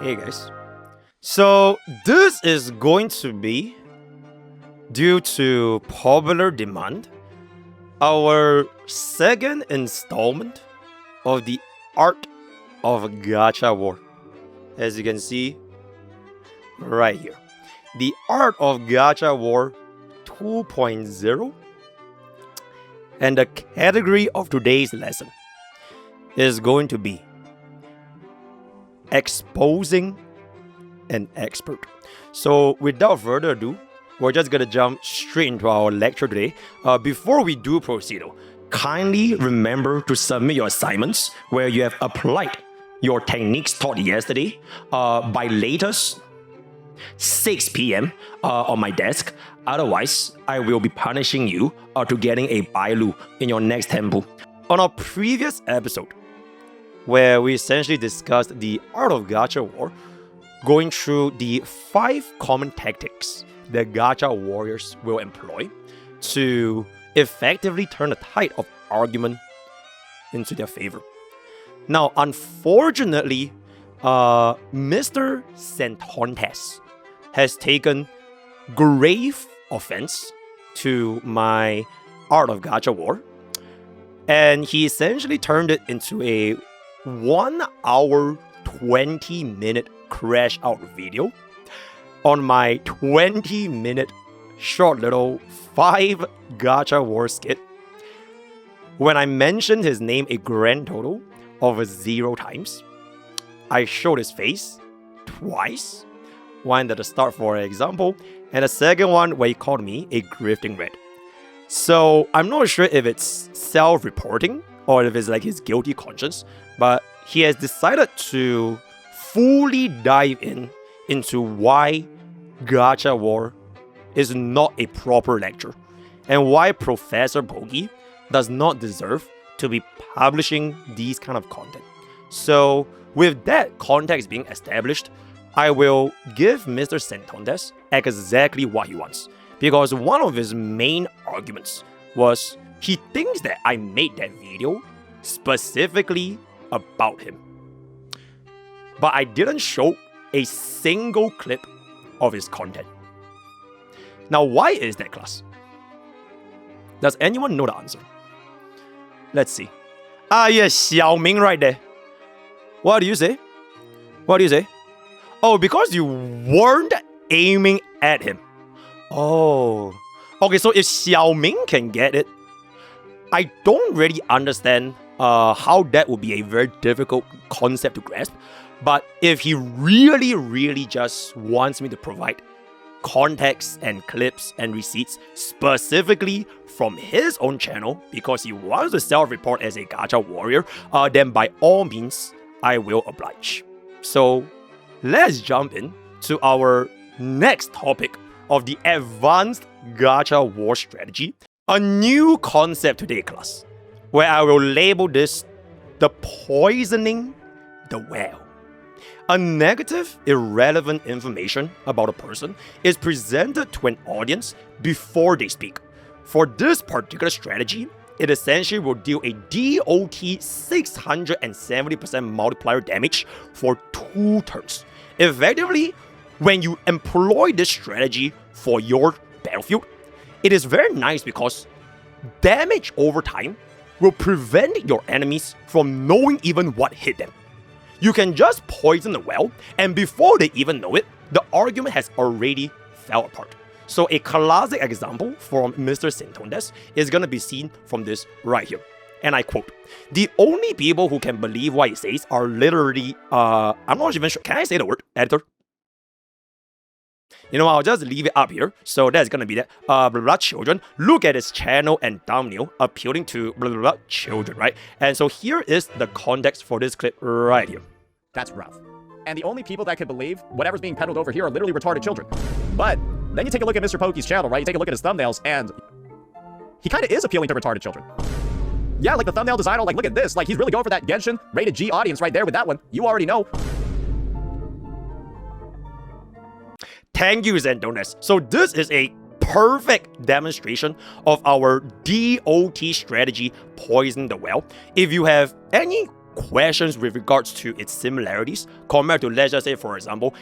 Hey guys. So this is going to be, due to popular demand, our second installment of the Art of Gacha War. As you can see right here. The Art of Gacha War 2.0. And the category of today's lesson is going to be exposing an expert. So without further ado, we're just gonna jump straight into our lecture today. Before we do proceed, kindly remember to submit your assignments where you have applied your techniques taught yesterday by latest 6 p.m. On my desk. Otherwise, I will be punishing you to getting a Bailu in your next temple. On our previous episode, where we essentially discussed the Art of Gacha War, going through the 5 common tactics that Gacha warriors will employ to effectively turn the tide of argument into their favor. Now, unfortunately, Mr. Santontes has taken grave offense to my Art of Gacha War, and he essentially turned it into a 1 hour 20-minute crash out video on my 20-minute short little 5 Gacha War skit, when I mentioned his name a grand total of 0 times. I showed his face twice, one at the start for example, and the second one where he called me a grifting red. So I'm not sure if it's self-reporting or if it's like his guilty conscience, but he has decided to fully dive into why Gacha War is not a proper lecture and why Professor Pokke does not deserve to be publishing these kind of content. So with that context being established, I will give Mr. Santontes exactly what he wants, because one of his main arguments was he thinks that I made that video specifically about him. But I didn't show a single clip of his content. Now, why is that, class? Does anyone know the answer? Let's see. Yes, Xiaoming right there. What do you say? What do you say? Oh, because you weren't aiming at him. Oh. Okay, so if Xiaoming can get it, I don't really understand how that would be a very difficult concept to grasp. But if he really just wants me to provide context and clips and receipts specifically from his own channel because he wants to self-report as a gacha warrior, then by all means, I will oblige. So let's jump in to our next topic of the advanced gacha war strategy, a new concept today, class, where I will label this the poisoning the well. A negative, irrelevant information about a person is presented to an audience before they speak. For this particular strategy, it essentially will deal a DOT 670% multiplier damage for 2 turns. Effectively, when you employ this strategy for your battlefield, it is very nice because damage over time will prevent your enemies from knowing even what hit them. You can just poison the well, and before they even know it, the argument has already fell apart. So a classic example from Mr. Santontes is gonna be seen from this right here. And I quote, "The only people who can believe what he says are literally, I'm not even sure, can I say the word, editor? You know, I'll just leave it up here. So that's gonna be that. Blah, blah, children. Look at his channel and thumbnail appealing to blah, blah, blah, children, right? And so here is the context for this clip right here. That's rough. And the only people that can believe whatever's being peddled over here are literally retarded children. But then you take a look at MrPokke's channel, right? You take a look at his thumbnails, and he kind of is appealing to retarded children. Yeah, like the thumbnail designer, like look at this. Like he's really going for that Genshin rated G audience right there with that one. You already know. Thank you, Santontes. So this is a perfect demonstration of our DOT strategy, poison the well. If you have any questions with regards to its similarities compared to, let's just say, for example,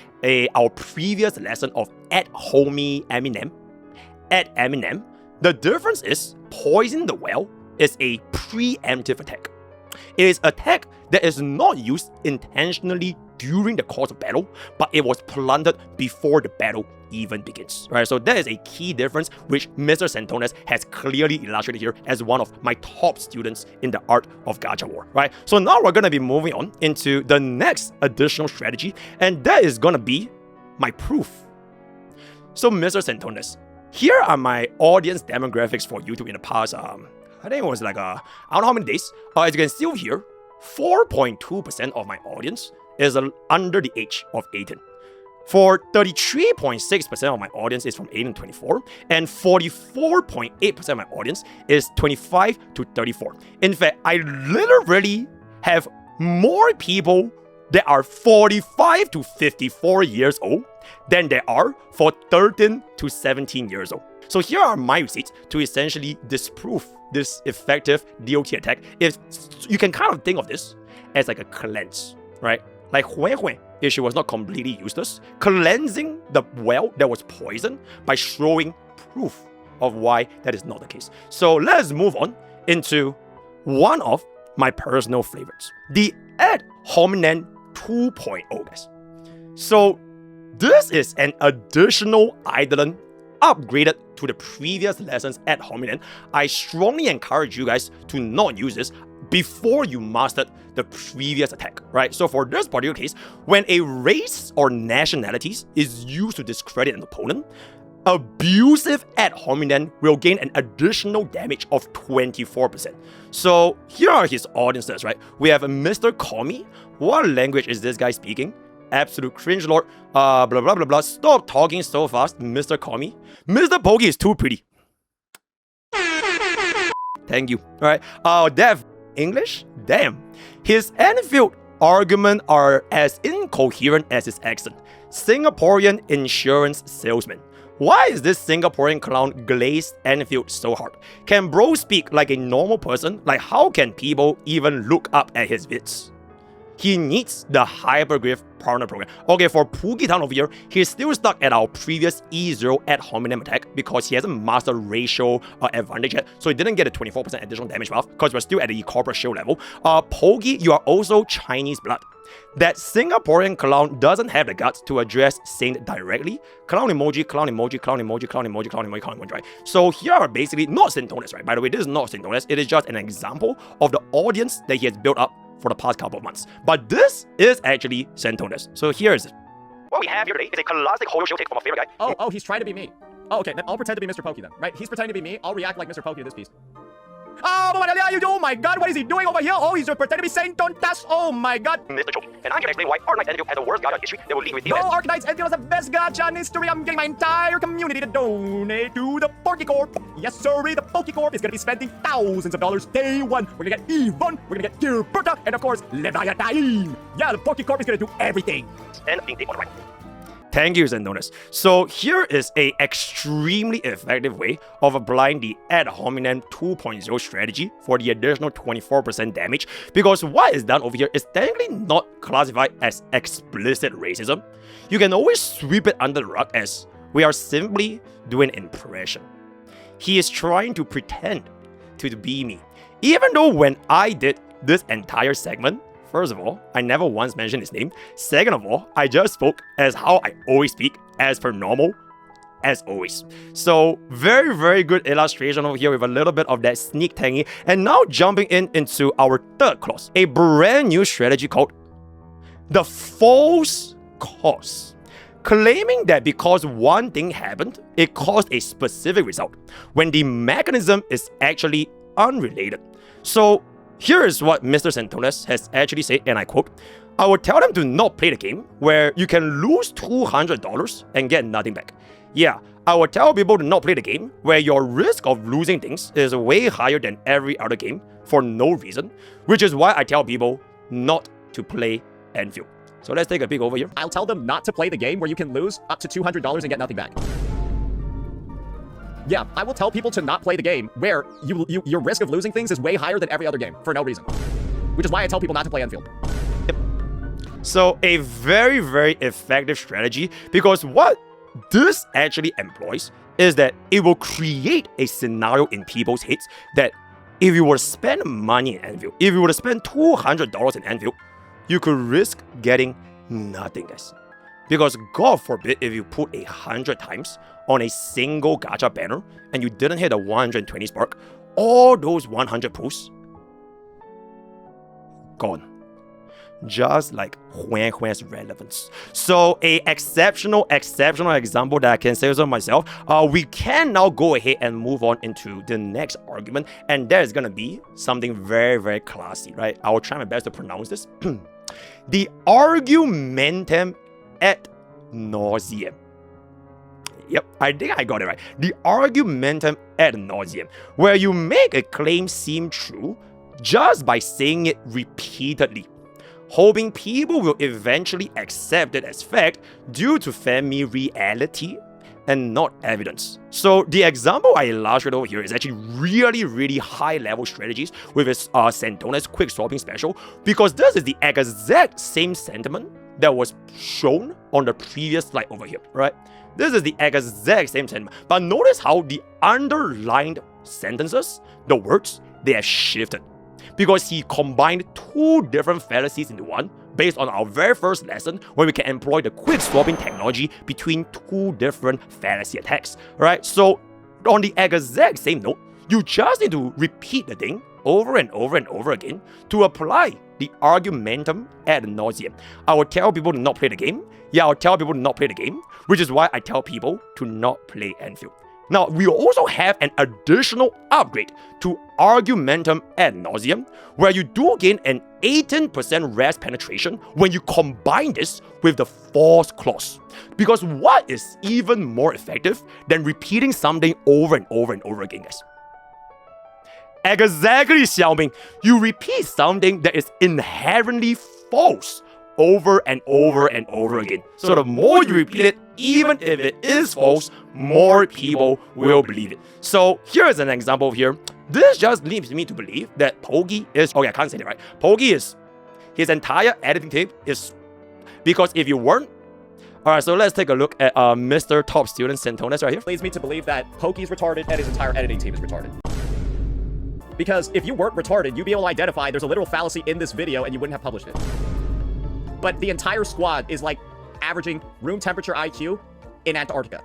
our previous lesson of Ad Hominem. Ad Hominem, the difference is Poison the Well is a preemptive attack. It is attack that is not used intentionally during the course of battle, but it was planted before the battle even begins. Right? So that is a key difference which Mr. Santones has clearly illustrated here as one of my top students in the Art of Gacha War. Right? So now we're gonna be moving on into the next additional strategy, and that is gonna be my proof. So Mr. Santones, here are my audience demographics for YouTube in the past, I think it was like, I don't know how many days. As you can see over here, 4.2% of my audience is under the age of 18. For 33.6% of my audience is from 18 to 24, and 44.8% of my audience is 25 to 34. In fact, I literally have more people that are 45 to 54 years old than there are for 13 to 17 years old. So here are my receipts to essentially disprove this effective DOT attack. If you can kind of think of this as like a cleanse, right? Like Hui, if she was not completely useless, cleansing the well that was poisoned by showing proof of why that is not the case. So let's move on into one of my personal favorites, the Ad Hominem 2.0, guys. So this is an additional Eidolon upgraded to the previous lessons Ad Hominem. I strongly encourage you guys to not use this before you mastered the previous attack, right? So for this particular case, when a race or nationalities is used to discredit an opponent, abusive Ad Hominem will gain an additional damage of 24%. So here are his audiences, right? We have Mr. Komi. What language is this guy speaking? Absolute cringe lord. Blah blah blah blah. Stop talking so fast, Mr. Komi. MrPokke is too pretty. Thank you. Alright. Dev English? Damn. His Enfield arguments are as incoherent as his accent. Singaporean insurance salesman. Why is this Singaporean clown glazed Enfield so hard? Can bro speak like a normal person? Like how can people even look up at his vids? He needs the Hyperglyph partner program. Okay, for Pugitan over here, he's still stuck at our previous E0 Ad Hominem attack because he hasn't mastered ratio advantage yet, so he didn't get a 24% additional damage buff because we're still at the corporate shield level. Pogi, you are also Chinese blood. That Singaporean clown doesn't have the guts to address Saint directly. Clown emoji, clown emoji, clown emoji, clown emoji, clown emoji, clown emoji, right? So here are basically not Santones, right? By the way, this is not Santones. It is just an example of the audience that he has built up for the past couple of months. But this is actually Santones. So here is it. What we have here today is a classic Hoyo shield take from a favorite guy. Oh, he's trying to be me. Oh, okay, then I'll pretend to be MrPokke then, right? He's pretending to be me. I'll react like MrPokke in this piece. Oh my god, what is he doing over here? Oh, he's pretending to be Saint Tontas. Oh my god. Mr. Choki. And I'm gonna explain why Arknight's Enfield has the worst gacha history that will leave with you. No, Arknight's Enfield is the best gacha in history. I'm getting my entire community to donate to the Pokke Corp. Yes, sir, the Pokke Corp is gonna be spending thousands of dollars day one. We're gonna get Yvonne, we're gonna get Gilberta, and of course, Leviathan. Yeah, the Pokke Corp is gonna do everything. And being on the right. Thank you, Santones. So here is a extremely effective way of applying the Ad Hominem 2.0 strategy for the additional 24% damage, because what is done over here is technically not classified as explicit racism. You can always sweep it under the rug as we are simply doing impression. He is trying to pretend to be me. Even though when I did this entire segment, first of all, I never once mentioned his name. Second of all, I just spoke as how I always speak, as per normal, as always. So, very, very good illustration over here with a little bit of that sneak tangy. And now jumping into our third clause, a brand new strategy called the false cause. Claiming that because one thing happened, it caused a specific result, when the mechanism is actually unrelated. So, here is what Mr. Santones has actually said, and I quote, I would tell them to not play the game where you can lose $200 and get nothing back. Yeah, I would tell people to not play the game where your risk of losing things is way higher than every other game for no reason, which is why I tell people not to play Enfield. So let's take a peek over here. I'll tell them not to play the game where you can lose up to $200 and get nothing back. Yeah, I will tell people to not play the game where your risk of losing things is way higher than every other game for no reason. which is why I tell people not to play Enfield. So a very, very effective strategy, because what this actually employs is that it will create a scenario in people's heads that if you were to spend money in Enfield, if you were to spend $200 in Enfield, you could risk getting nothing, guys. Because God forbid if you put 100 times on a single gacha banner and you didn't hit a 120 spark, all those 100 pulls gone. Just like Huan's relevance. So a exceptional example that I can say so myself. We can now go ahead and move on into the next argument, and that is gonna be something very, very classy, right? I will try my best to pronounce this. The Argumentum Ad Nauseam. Yep, I think I got it right. The Argumentum Ad Nauseam, where you make a claim seem true just by saying it repeatedly, hoping people will eventually accept it as fact due to reality and not evidence. So the example I illustrate over here is actually really, really high level strategies with its Santona's quick swapping special, because this is the exact same sentiment that was shown on the previous slide over here, right? This is the exact same sentiment, but notice how the underlined sentences, the words, they have shifted. Because he combined two different fallacies into one based on our very first lesson when we can employ the quick swapping technology between two different fallacy attacks, right? So on the exact same note, you just need to repeat the thing over and over and over again to apply the Argumentum Ad Nauseam. I will tell people to not play the game. Yeah, I'll tell people to not play the game, which is why I tell people to not play Enfield. Now, we also have an additional upgrade to Argumentum Ad Nauseam, where you do gain an 18% rest penetration when you combine this with the Force Clause. Because what is even more effective than repeating something over and over and over again, guys? Exactly, Xiaoming. You repeat something that is inherently false over and over and over again. So the more you repeat it, even if it is false, more people will believe it. So here is an example here. This just leads me to believe that Pokke is, okay, I can't say that right. Pokke is, his entire editing team is, because if you weren't, alright, so let's take a look at Mr. Top Student Santonas right here. Leads me to believe that Pokke's retarded and his entire editing team is retarded. Because if you weren't retarded, you'd be able to identify there's a literal fallacy in this video and you wouldn't have published it. But the entire squad is like averaging room temperature IQ in Antarctica.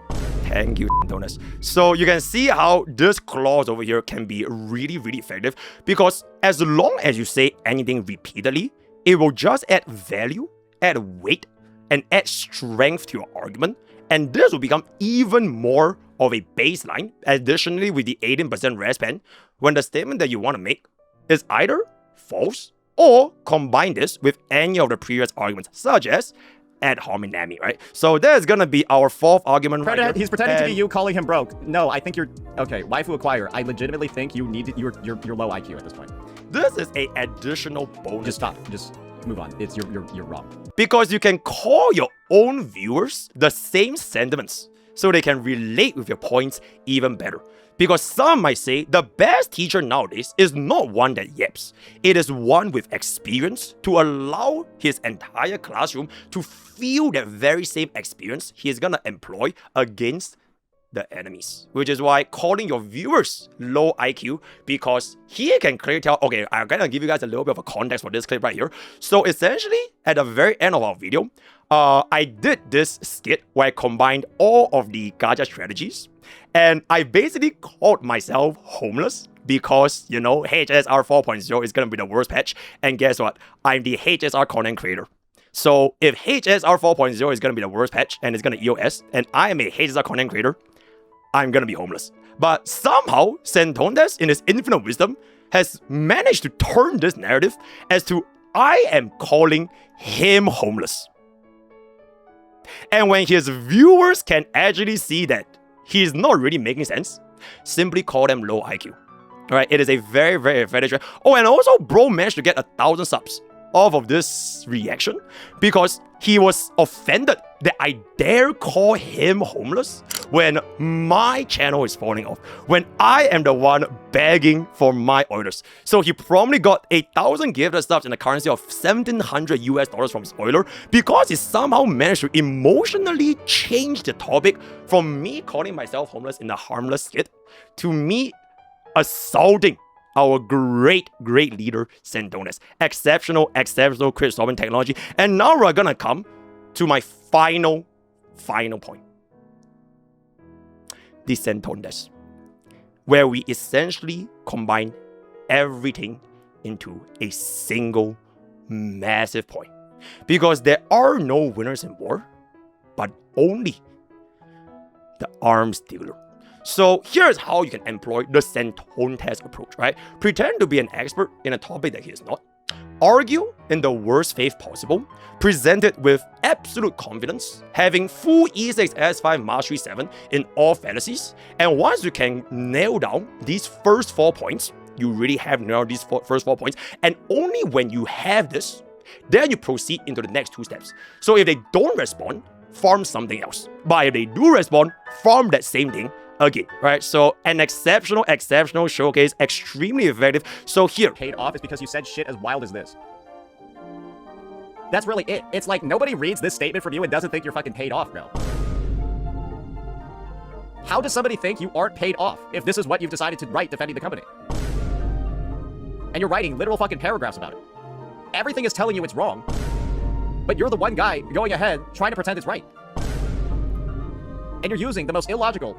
Thank you, Santonas. So you can see how this clause over here can be really, really effective, because as long as you say anything repeatedly, it will just add value, add weight, and add strength to your argument. And this will become even more of a baseline, additionally with the 18% rest pen, when the statement that you want to make is either false or combine this with any of the previous arguments, such as ad hominem, right? So that's gonna be our fourth argument right here. He's pretending to be you, calling him broke. No, I think you're... Okay, waifu acquire. I legitimately think you need to, you're low IQ at this point. This is a additional bonus. Just stop. Just move on. It's you're wrong. Because you can call your own viewers the same sentiments, so they can relate with your points even better. Because some might say the best teacher nowadays is not one that yaps. It is one with experience to allow his entire classroom to feel that very same experience he is gonna employ against the enemies. Which is why calling your viewers low IQ, because he can clearly tell, okay, I'm gonna give you guys a little bit of a context for this clip right here. So essentially, at the very end of our video, I did this skit where I combined all of the gacha strategies, and I basically called myself homeless because, you know, HSR 4.0 is gonna be the worst patch, and guess what? I'm the HSR content creator. So if HSR 4.0 is gonna be the worst patch and it's gonna EOS, and I am a HSR content creator, I'm gonna be homeless. But somehow, Santonas, in his infinite wisdom, has managed to turn this narrative as to I am calling him homeless. And when his viewers can actually see that he's not really making sense, simply call them low IQ. Alright, it is a very, very effective trend. Oh, and also, bro managed to get 1,000 subs off of this reaction because he was offended that I dare call him homeless when my channel is falling off, when I am the one begging for my orders. So he promptly got 1,000 gifted subs in the currency of $1,700 from his Euler because he somehow managed to emotionally change the topic from me calling myself homeless in a harmless skit to me assaulting our great leader, Sentones. Exceptional crit solving technology. And now we're gonna come to my final point. The Sentones, where we essentially combine everything into a single massive point. Because there are no winners in war, but only the arms dealer. So here's how you can employ the Sentones approach, right? Pretend to be an expert in a topic that he is not. Argue in the worst faith possible, present it with absolute confidence, having full E6 S5 Mastery 7 in all fallacies, and once you can nail down these first 4 points, you really have nailed these first 4 points, and only when you have this, then you proceed into the next 2 steps. So if they don't respond, farm something else. But if they do respond, farm that same thing again, right? So an exceptional showcase, extremely effective. So here, Paid off is because you said shit as wild as this. That's really it. It's like nobody reads this statement from you and doesn't think you're fucking paid off, bro. How does somebody think you aren't paid off if this is what you've decided to write defending the company? And you're writing literal fucking paragraphs about it. Everything is telling you it's wrong, but you're the one guy going ahead trying to pretend it's right. And you're using the most illogical,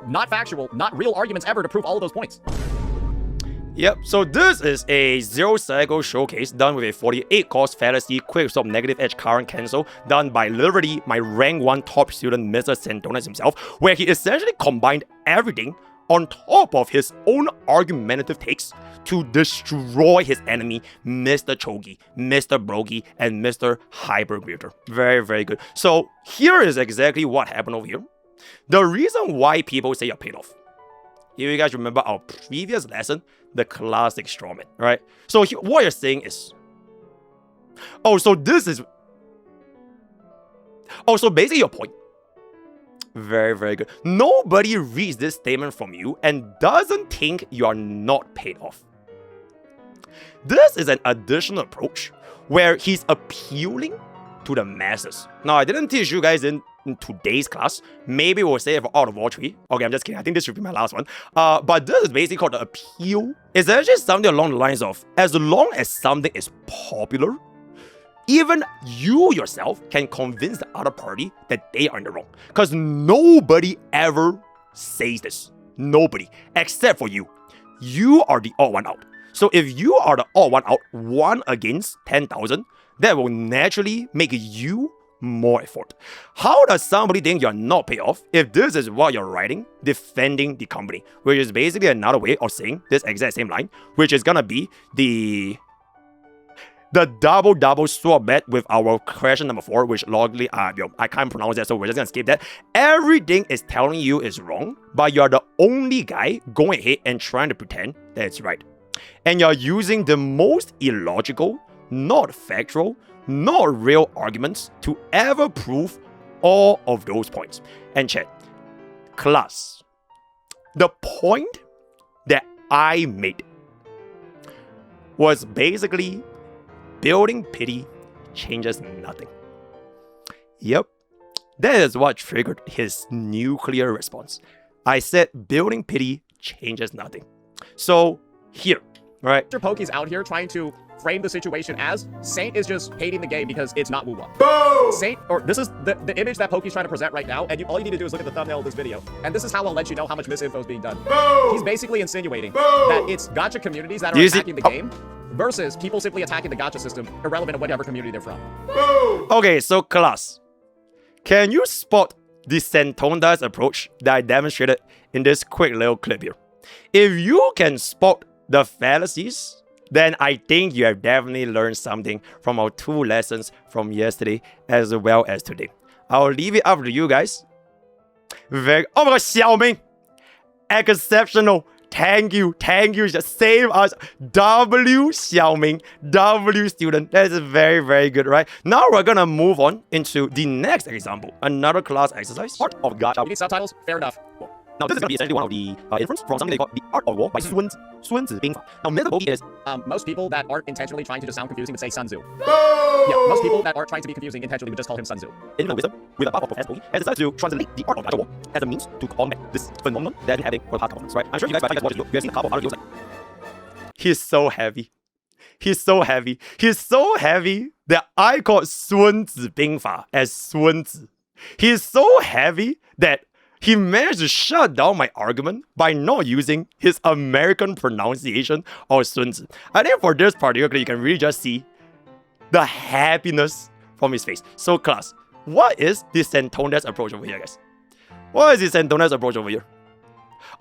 not factual, not real arguments ever to prove all of those points. Yep, so this is a 0-cycle showcase done with a 48 cost fallacy quick stop negative edge current cancel done by literally my rank 1 top student Mr. Sentones himself, where he essentially combined everything on top of his own argumentative takes to destroy his enemy, Mr. Chogi, Mr. Brogi, and Mr. Hypergreater. Very good. So here is exactly what happened over here. The reason why people say you're paid off. If you guys remember our previous lesson, the classic strawman, right? So what you're saying is, so basically your point. Very good. Nobody reads this statement from you and doesn't think you are not paid off. This is an additional approach where he's appealing to the masses. Now, I didn't teach you guys in today's class. Maybe we'll say it for Art of War 3. Okay, I'm just kidding. I think this should be my last one. But this is basically called the appeal. It's actually something along the lines of, as long as something is popular, even you yourself can convince the other party that they are in the wrong. Because nobody ever says this. Nobody. Except for you. You are the odd one out. So if you are the odd one out, 1 against 10,000, that will naturally make you more effort. How does somebody think you're not paid off if this is what you're writing, defending the company? Which is basically another way of saying this exact same line, which is gonna be the double sword bet with our question number 4, which logically, I can't pronounce that, so we're just gonna skip that. Everything is telling you is wrong, but you're the only guy going ahead and trying to pretend that it's right. And you're using the most illogical, not factual, not real arguments to ever prove all of those points. And chat, class, the point that I made was basically building pity changes nothing. Yep, that is what triggered his nuclear response. I said building pity changes nothing. So here, right? MrPokke's out here trying to frame the situation as Saint is just hating the game because it's not Wuwa. Saint, or this is the image that Pokke's trying to present right now, and all you need to do is look at the thumbnail of this video, and this is how I'll let you know how much misinfo is being done. He's basically insinuating that it's gacha communities that are attacking the game versus people simply attacking the gacha system, irrelevant of whatever community they're from. Okay, so class, can you spot the Sentones approach that I demonstrated in this quick little clip here? If you can spot the fallacies, then I think you have definitely learned something from our 2 lessons from yesterday as well as today. I'll leave it up to you guys. Oh my god, Xiaoming! Exceptional Thank you. Just save us. W Xiaoming, W student. That is very, very good, right? Now we're gonna move on into the next example. Another class exercise. Art of Gacha. You need subtitles? Fair enough. Now this is gonna be essentially one of the inference from something they call the Art of War by Sun Tzu. Now MrPokke is most people that aren't intentionally trying to just sound confusing would say Sun Tzu. Yeah, most people that aren't trying to be confusing intentionally would just call him Sun Tzu. infinite wisdom with a power of MrPokke has decided to translate the Art of Gacha War as a means to combat this phenomenon that we're having for the past couple months, right? I'm sure you guys, by the time you guys watch this video, you have seen a couple of other videos like he's so heavy. He's so heavy that I called Sun Tzu Bingfa as Sun Tzu. He's so heavy that he managed to shut down my argument by not using his American pronunciation of Sun Tzu. I think for this particular, you can really just see the happiness from his face. So class, what is the Santones approach over here, guys? What is the Santones approach over here?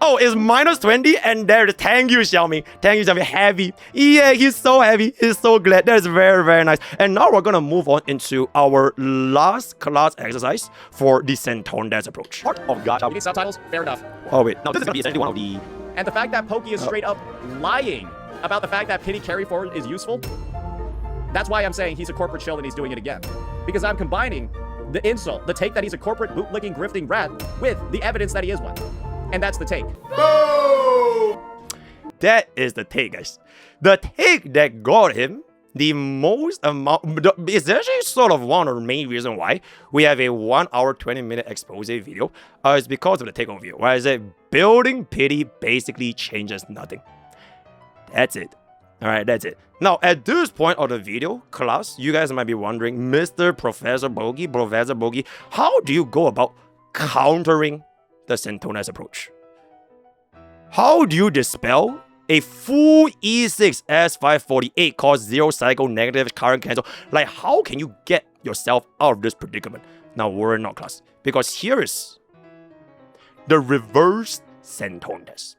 Oh, it's -20 and there's thank you, Xiaoming. Thank you, Xiaoming. Heavy. Yeah, he's so heavy. He's so glad. That is very, very nice. And now we're gonna move on into our last class exercise for the Santones approach. Art of Gacha. You need subtitles? Fair enough. Oh wait, now this is gonna be essentially one of the And the fact that Pokke is straight up lying about the fact that pity carry forward is useful, that's why I'm saying he's a corporate shill and he's doing it again. Because I'm combining the insult, the take that he's a corporate bootlicking, grifting rat, with the evidence that he is one. And that's the take. That is the take, guys. The take that got him the most amount, it's actually sort of one of the main reasons why we have a 1 hour 20-minute expose video. It's because of the take overview, where I said building pity basically changes nothing. That's it. Alright, that's it. Now, at this point of the video, class, you guys might be wondering, Professor Pokke, how do you go about countering the Santones approach? How do you dispel a full E6 S548 cause 0 cycle negative current cancel? Like, how can you get yourself out of this predicament? Now, worry not, class, because here is the reverse Santones.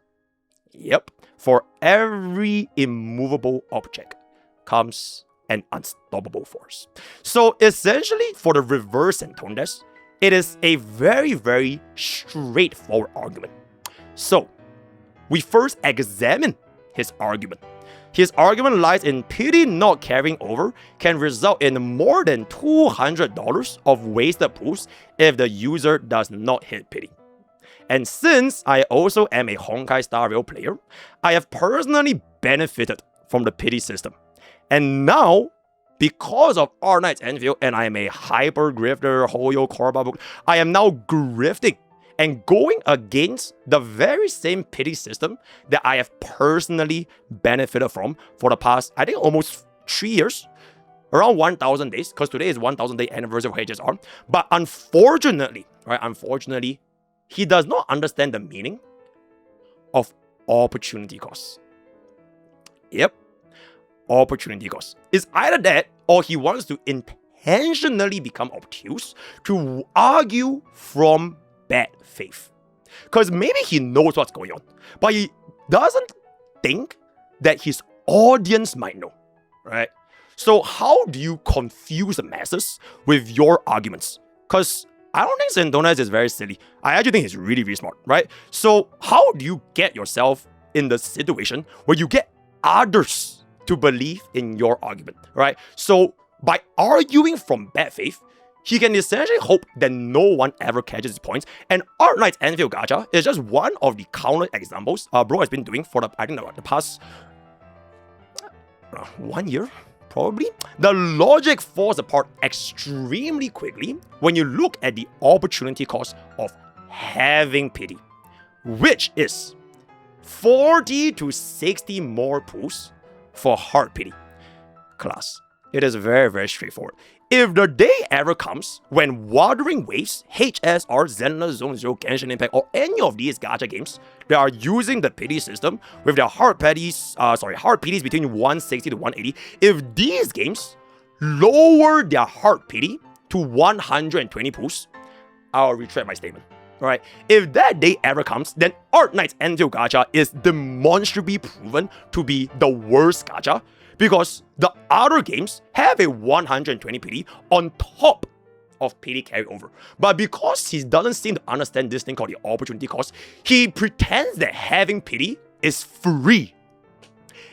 Yep, for every immovable object comes an unstoppable force. So essentially, for the reverse Santones, it is a very, very straightforward argument. So, we first examine his argument. His argument lies in pity not carrying over can result in more than $200 of wasted pools if the user does not hit pity. And since I also am a Honkai Star Rail player, I have personally benefited from the pity system. And now, because of Art Knight's Enfield, and I am a hyper grifter, Hoyo Korba book, I am now grifting and going against the very same pity system that I have personally benefited from for the past, I think, almost 3 years. Around 1,000 days, because today is 1,000 day anniversary of HSR. But unfortunately, he does not understand the meaning of opportunity cost. Yep. Opportunity cost. It's either that or he wants to intentionally become obtuse to argue from bad faith. Because maybe he knows what's going on, but he doesn't think that his audience might know, right? So how do you confuse the masses with your arguments? Because I don't think Santones is very silly. I actually think he's really, really smart, right? So how do you get yourself in the situation where you get others to believe in your argument, right? So by arguing from bad faith, he can essentially hope that no one ever catches his points. And Art Knight's Enfield Gacha is just one of the countless examples bro has been doing for the past 1 year. Probably. The logic falls apart extremely quickly when you look at the opportunity cost of having pity, which is 40 to 60 more pools for hard pity. Class, it is very, very straightforward. If the day ever comes when Wuthering Waves, HSR, Zenless Zone Zero, Genshin Impact, or any of these gacha games that are using the pity system with their hard pities between 160 to 180, if these games lower their hard pity to 120 pools, I'll retract my statement. Alright, if that day ever comes, then Art Knight's Enfield Gacha is demonstrably proven to be the worst gacha, because the other games have a 120 pity on top of pity carryover. But because he doesn't seem to understand this thing called the opportunity cost, he pretends that having pity is free.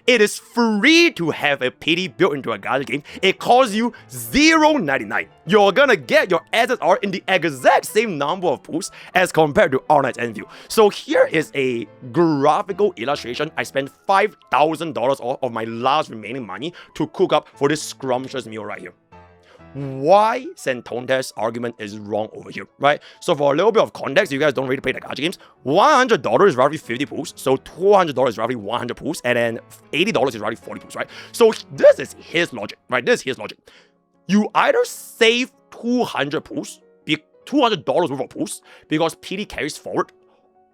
It is free to have a pity built into a gacha game. It costs you $0.99. You're gonna get your SSR in the exact same number of pools as compared to All Knight's Endview. So here is a graphical illustration. I spent $5,000 of my last remaining money to cook up for this scrumptious meal right here. Why Santonte's argument is wrong over here, right? So for a little bit of context, you guys don't really play the gacha games. $100 is roughly 50 pools, so $200 is roughly 100 pools, and then $80 is roughly 40 pools, right? So this is his logic, right? This is his logic. You either save 200 pools, $200 worth of pools, because PD carries forward,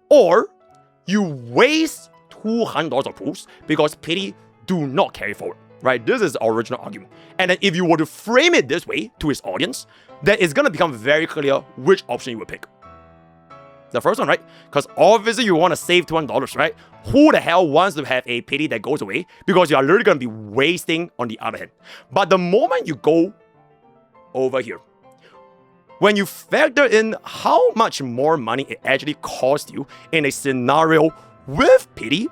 or you waste $200 of pools because PD do not carry forward. Right, this is the original argument. And then if you were to frame it this way to his audience, then it's gonna become very clear which option you would pick. The first one, right? Because obviously you want to save $200, right? Who the hell wants to have a pity that goes away? Because you are literally gonna be wasting on the other hand. But the moment you go over here, when you factor in how much more money it actually costs you in a scenario with pity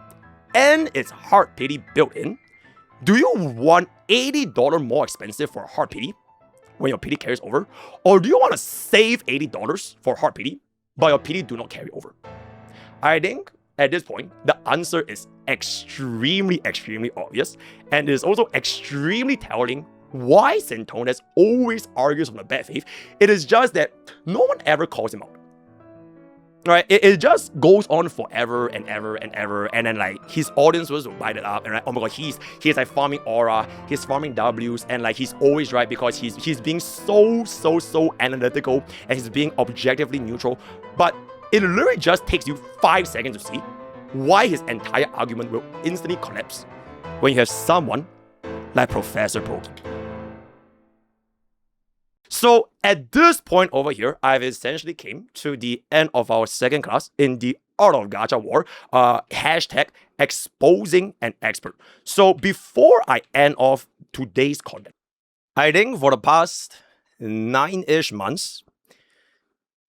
and its hard pity built in, do you want $80 more expensive for hard pity when your pity carries over? Or do you want to save $80 for hard pity, but your pity do not carry over? I think at this point, the answer is extremely obvious, and it is also extremely telling why Santontes always argues on the bad faith. It is just that no one ever calls him out. Right, it just goes on forever and ever, and then like his audience was to bite it up, and like, oh my god, he's like farming aura, he's farming W's, and like he's always right because he's being so analytical, and he's being objectively neutral. But it literally just takes you 5 seconds to see why his entire argument will instantly collapse when you have someone like Professor Pokke. So at this point over here, I've essentially came to the end of our second class in the Art of Gacha War, hashtag exposing an expert. So before I end off today's content, I think for the past 9-ish months,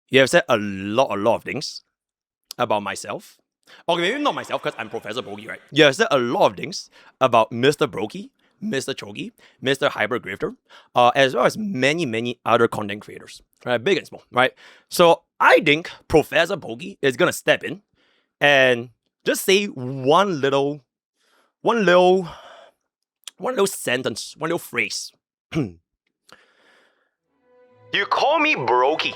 you have said a lot of things about myself. Okay, maybe not myself because I'm Professor Pokke, right? You have said a lot of things about MrPokke, Mr. Chogi, Mr. Hyper Grifter, as well as many other content creators, right? Big and small, right? So I think Professor Pokke is gonna step in and just say one little sentence, one little phrase. You call me brokey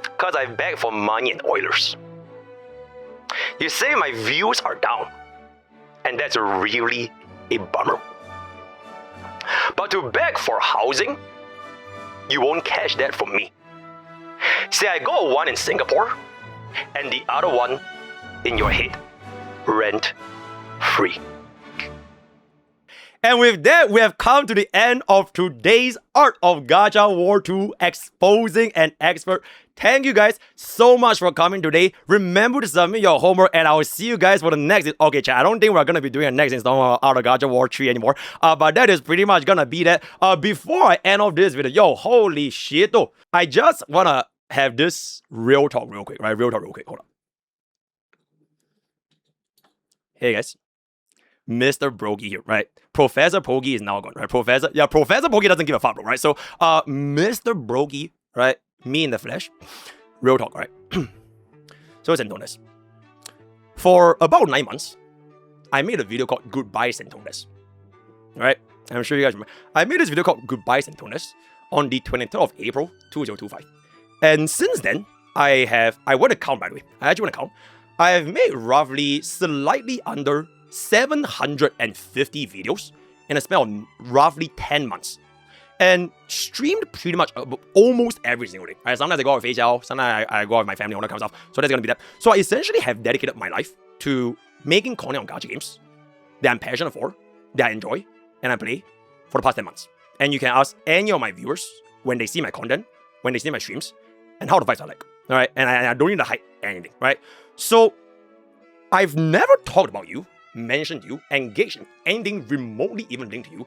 because I beg for money and Oilers. You say my views are down, and that's really a bummer. But to beg for housing, you won't catch that from me. See, I got one in Singapore, and the other one in your head, rent free. And with that, we have come to the end of today's Art of Gacha War 2 Exposing an Expert. Thank you guys so much for coming today. Remember to submit your homework, and I will see you guys for the next... Okay, chat, I don't think we're going to be doing a next installment of Art of Gacha War 3 anymore. But that is pretty much going to be that. Before I end off this video, yo, holy shit, though. I just want to have this real talk real quick, right? Real talk real quick. Hold on. Hey, guys. Mr. Brokey here, right? Professor Pokke is now gone, right? Professor Pokke doesn't give a fuck, bro, right? So, Mr. Brokey, right? Me in the flesh. Real talk, right? So, Santontes. For about 9 months, I made a video called Goodbye Santontes. Right? I'm sure you guys remember. I made this video called Goodbye Santontes on the 23rd of April, 2025. And since then, I went to count, by the way. I actually went to count. I have made roughly slightly under 750 videos in a span of roughly 10 months. And streamed pretty much almost every single day. Right? Sometimes I go out with HL, sometimes I go out with my family, all that kind of stuff. So that's gonna be that. So I essentially have dedicated my life to making content on gacha games that I'm passionate for, that I enjoy, and I play for the past 10 months. And you can ask any of my viewers when they see my content, when they see my streams, and how the vibes are like. Alright? And I don't need to hide anything, right? So I've never talked about you, mentioned you, engaged in anything remotely even linked to you.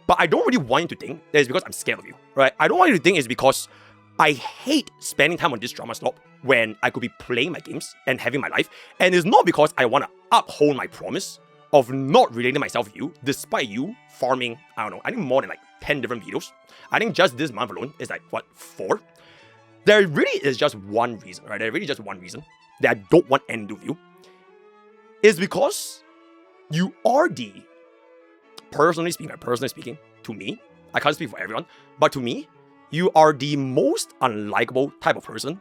But I don't really want you to think that it's because I'm scared of you, right? I don't want you to think it's because I hate spending time on this drama slop when I could be playing my games and having my life. And it's not because I want to uphold my promise of not relating myself with you, despite you farming, I don't know, I think more than like 10 different videos. I think just this month alone is like, what, 4? There really is just one reason, right? There really just one reason that I don't want anything to do with you. Is because you are the, personally speaking, to me, I can't speak for everyone, but to me, you are the most unlikable type of person,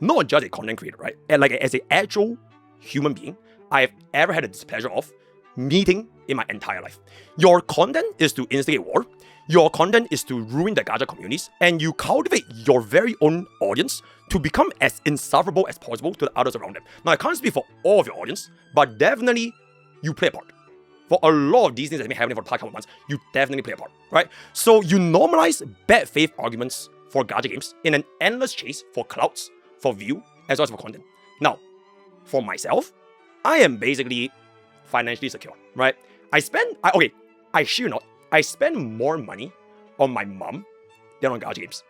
not just a content creator, right? And like as an actual human being, I have ever had the displeasure of meeting in my entire life. Your content is to instigate war. Your content is to ruin the gacha communities, and you cultivate your very own audience to become as insufferable as possible to the others around them. Now, I can't speak for all of your audience, but definitely you play a part. For a lot of these things that have been happening for the past couple of months, you definitely play a part, right? So you normalize bad faith arguments for gacha games in an endless chase for clouds, for view, as well as for content. Now, for myself, I am basically financially secure, right? I spend more money on my mom than on gacha games.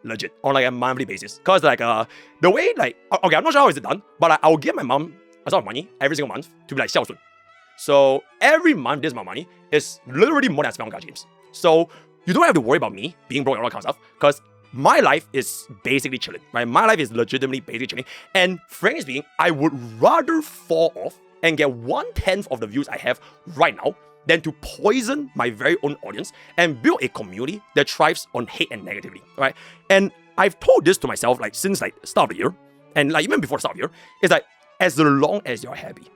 Legit, on like a monthly basis. Cause like the way like, okay, I'm not sure how is it done, but like, I'll give my mom a sort of money every single month to be like 孝顺. So every month this amount of money is literally more than I spend on gacha games. So you don't have to worry about me being broke and all that kind of stuff, because my life is basically chilling, right? My life is legitimately basically chilling. And frankly speaking, I would rather fall off and get 1/10 of the views I have right now than to poison my very own audience and build a community that thrives on hate and negativity, right? And I've told this to myself like since like start of the year, and like even before the start of the year, is like as long as you're happy,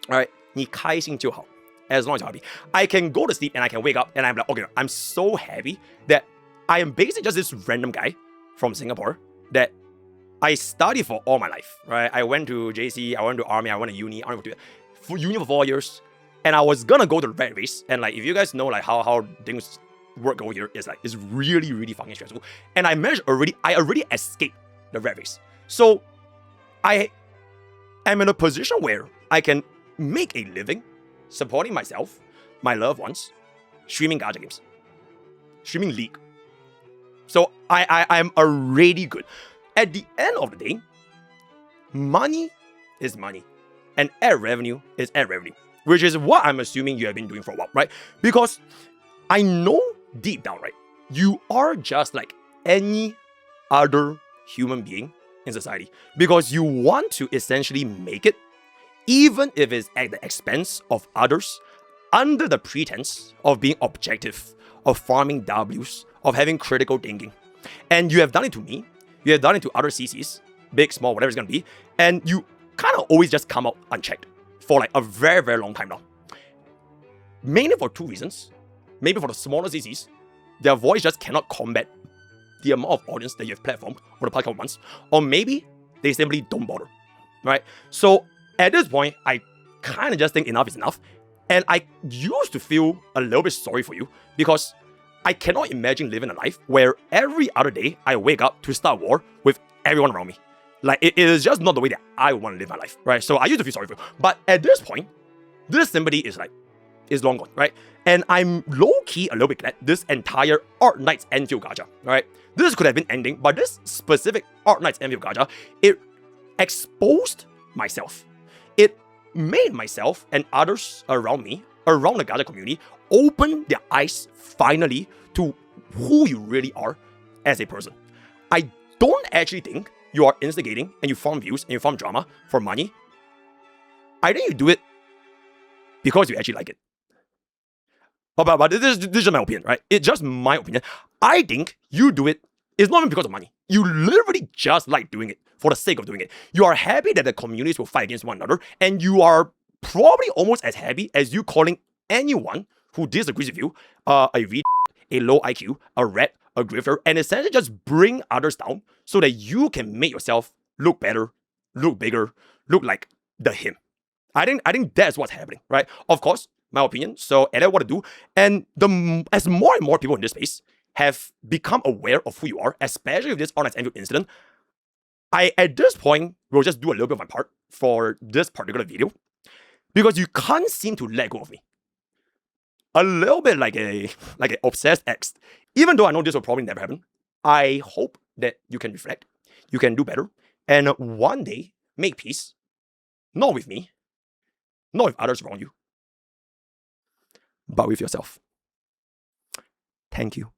right? 你开心就好. As long as you're happy. I can go to sleep and I can wake up and I'm like, okay, I'm so happy that I am basically just this random guy from Singapore that I studied for all my life, right? I went to JC, I went to army, I went to uni, for 4 years, and I was gonna go to the rat race. And like, if you guys know like how things work over here, is like it's really, really fucking stressful. And I already escaped the rat race. So I am in a position where I can make a living supporting myself, my loved ones, streaming gacha games, streaming League. So I'm already good. At the end of the day, money is money, and ad revenue is ad revenue, which is what I'm assuming you have been doing for a while, right? Because I know deep down, right, you are just like any other human being in society, because you want to essentially make it, even if it's at the expense of others, under the pretense of being objective, of farming Ws, of having critical thinking. And you have done it to me, you have done it to other CCs, big, small, whatever it's gonna be, and you kind of always just come out unchecked for like a very, very long time now. Mainly for 2 reasons. Maybe for the smaller CCs, their voice just cannot combat the amount of audience that you have platformed over the past couple months, or maybe they simply don't bother, right? So at this point, I kind of just think enough is enough. And I used to feel a little bit sorry for you, because I cannot imagine living a life where every other day I wake up to start war with everyone around me. Like, it is just not the way that I want to live my life, right? So I used to feel sorry for you. But at this point, this sympathy is long gone, right? And I'm low-key a little bit glad this entire Art Knights Enfield gacha, right? This could have been ending, but this specific Art Knights Enfield gacha, it exposed myself. It made myself and others around me, around the gacha community, open their eyes finally to who you really are as a person. I don't actually think you are instigating and you farm views and you farm drama for money. I think you do it because you actually like it. But this is just my opinion, right? It's just my opinion. I think you do it, it's not even because of money. You literally just like doing it for the sake of doing it. You are happy that the communities will fight against one another, and you are probably almost as happy as you calling anyone who disagrees with you a low IQ, a rat, a grifter, and essentially just bring others down so that you can make yourself look better, look bigger, look like the him. I think that's what's happening, right? Of course, my opinion. So edit what to do, and as more and more people in this space have become aware of who you are, especially with this Art Knights Enfield incident, I at this point will just do a little bit of my part for this particular video, because you can't seem to let go of me. A little bit like an obsessed ex. Even though I know this will probably never happen, I hope that you can reflect, you can do better, and one day make peace, not with me, not with others around you, but with yourself. Thank you.